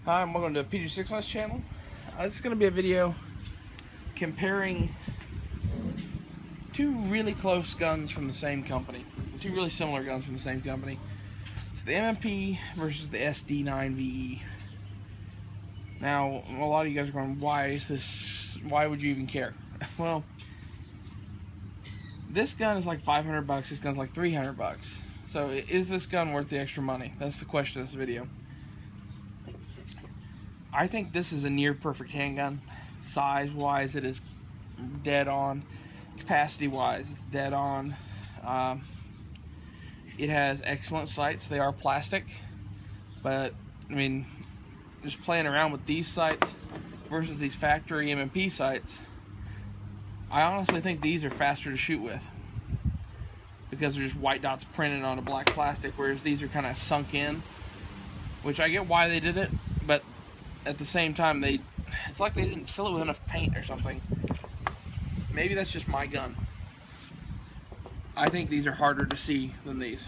Hi, and welcome to PG6 on this channel. This is going to be a video comparing two really close guns from the same company. Two really similar guns from the same company. It's the MMP versus the SD9ve. Now, a lot of you guys are going, why would you even care? Well, this gun is like 500 bucks, this gun's like 300 bucks. So is this gun worth the extra money? That's the question of this video. I think this is a near perfect handgun. Size wise, it is dead on. Capacity wise, it's dead on. It has excellent sights. They are plastic, but I mean, just playing around with these sights versus these factory MMP sights, I honestly think these are faster to shoot with because they're just white dots printed on a black plastic, whereas these are kind of sunk in, which I get why they did it, but at the same time, it's like they didn't fill it with enough paint or something. Maybe that's just my gun. I think these are harder to see than these.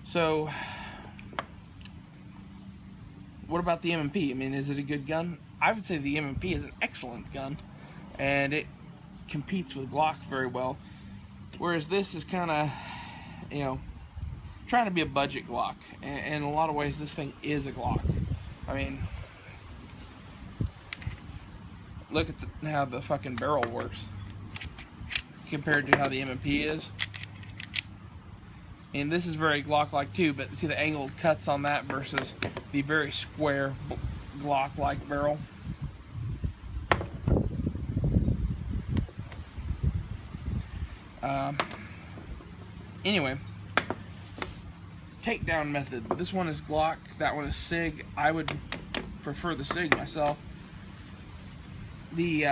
So, what about the MMP? I mean, is it a good gun? I would say the MMP is an excellent gun, and it competes with Glock very well. Whereas this is kind of, you know, trying to be a budget Glock, and in a lot of ways this thing is a Glock. I mean, look at how the fucking barrel works compared to how the MMP is. And this is very Glock-like too, but see the angled cuts on that versus the very square Glock-like barrel. Anyway, takedown method. This one is Glock, that one is SIG. I would prefer the SIG myself. The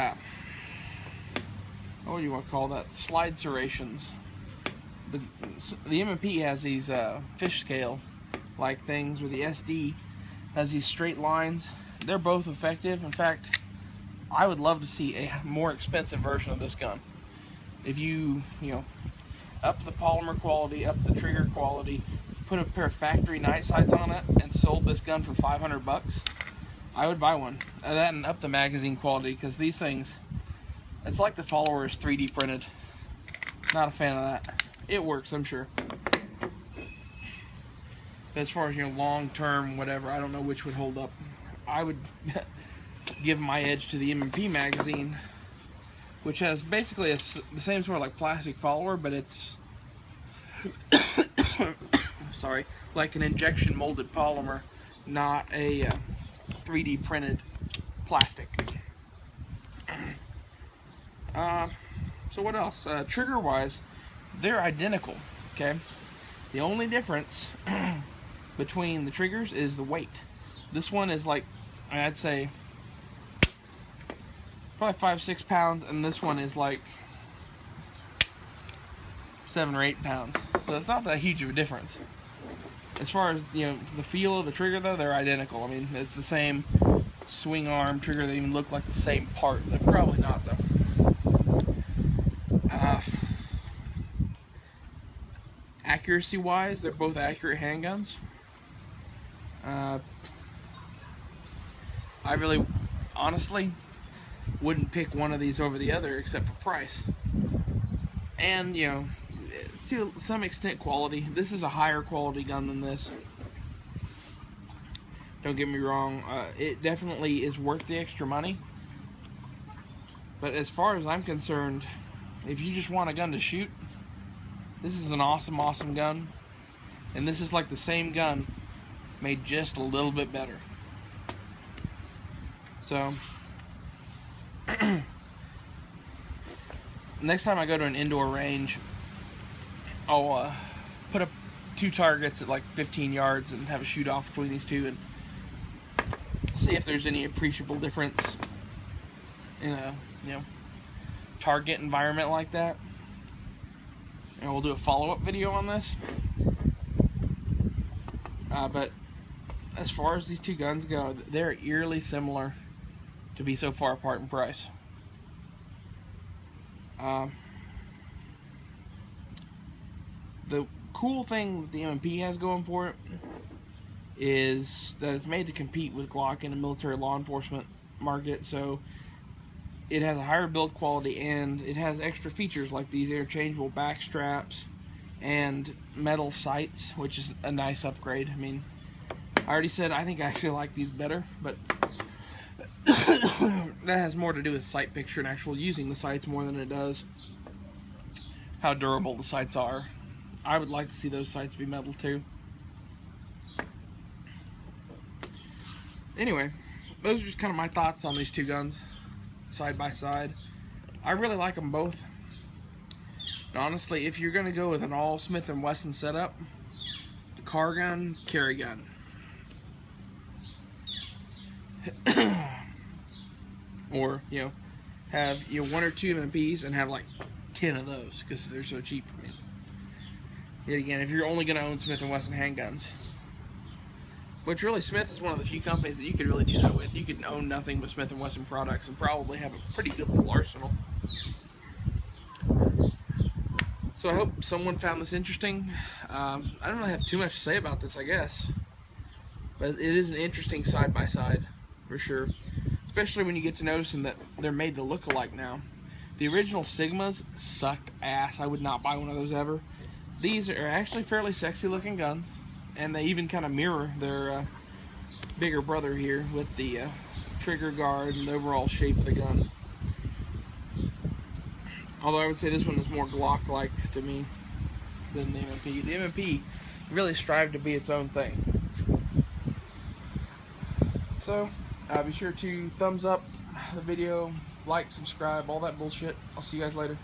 what do you want to call that? Slide serrations. The MMP has these fish scale like things, where the SD has these straight lines. They're both effective. In fact, I would love to see a more expensive version of this gun. If you up the polymer quality, up the trigger quality, put a pair of factory night sights on it, and sold this gun for 500 bucks, I would buy one. That and up the magazine quality, because these things, it's like the follower is 3D printed. Not a fan of that. It works, I'm sure. But as far as long term, whatever, I don't know which would hold up. I would give my edge to the MMP magazine, which has basically the same sort of like plastic follower, but it's sorry, like an injection molded polymer, not a 3D printed plastic. So what else? Trigger wise, they're identical. Okay, the only difference between the triggers is the weight. This one is like, I'd say, probably 5-6 pounds, and this one is like 7 or 8 pounds. So it's not that huge of a difference. As far as the feel of the trigger, though, they're identical. I mean, it's the same swing arm trigger. They even look like the same part. They're probably not, though. Accuracy wise, they're both accurate handguns. I really, honestly, wouldn't pick one of these over the other except for price. And, to some extent, quality. This is a higher quality gun than this. Don't get me wrong. It definitely is worth the extra money. But as far as I'm concerned, if you just want a gun to shoot, this is an awesome, awesome gun. And this is like the same gun made just a little bit better. So, next time I go to an indoor range, I'll put up 2 targets at like 15 yards and have a shoot off between these two and see if there's any appreciable difference in a target environment like that. And we'll do a follow-up video on this. But as far as these two guns go, they're eerily similar to be so far apart in price. The cool thing that the MMP has going for it is that it's made to compete with Glock in the military law enforcement market, so it has a higher build quality and it has extra features like these interchangeable back straps and metal sights, which is a nice upgrade. I mean, I already said I think I actually like these better, but that has more to do with sight picture and actual using the sights more than it does how durable the sights are. I would like to see those sights be metal too. Anyway, those are just kind of my thoughts on these two guns side by side. I really like them both. And honestly, if you're going to go with an all Smith & Wesson setup, car gun, carry gun. Or, you know, have one or two MPs and have like 10 of those because they're so cheap. I mean, yet again, if you're only going to own Smith & Wesson handguns, which really Smith is one of the few companies that you could really do that with. You could own nothing but Smith & Wesson products and probably have a pretty good little arsenal. So I hope someone found this interesting. I don't really have too much to say about this, I guess. But it is an interesting side-by-side, for sure. Especially when you get to noticing that they're made to look alike now. The original Sigmas sucked ass. I would not buy one of those ever. These are actually fairly sexy looking guns. And they even kind of mirror their bigger brother here with the trigger guard and the overall shape of the gun. Although I would say this one is more Glock-like to me than the M&P. The M&P really strived to be its own thing. So, be sure to thumbs up the video, like, subscribe, all that bullshit. I'll see you guys later.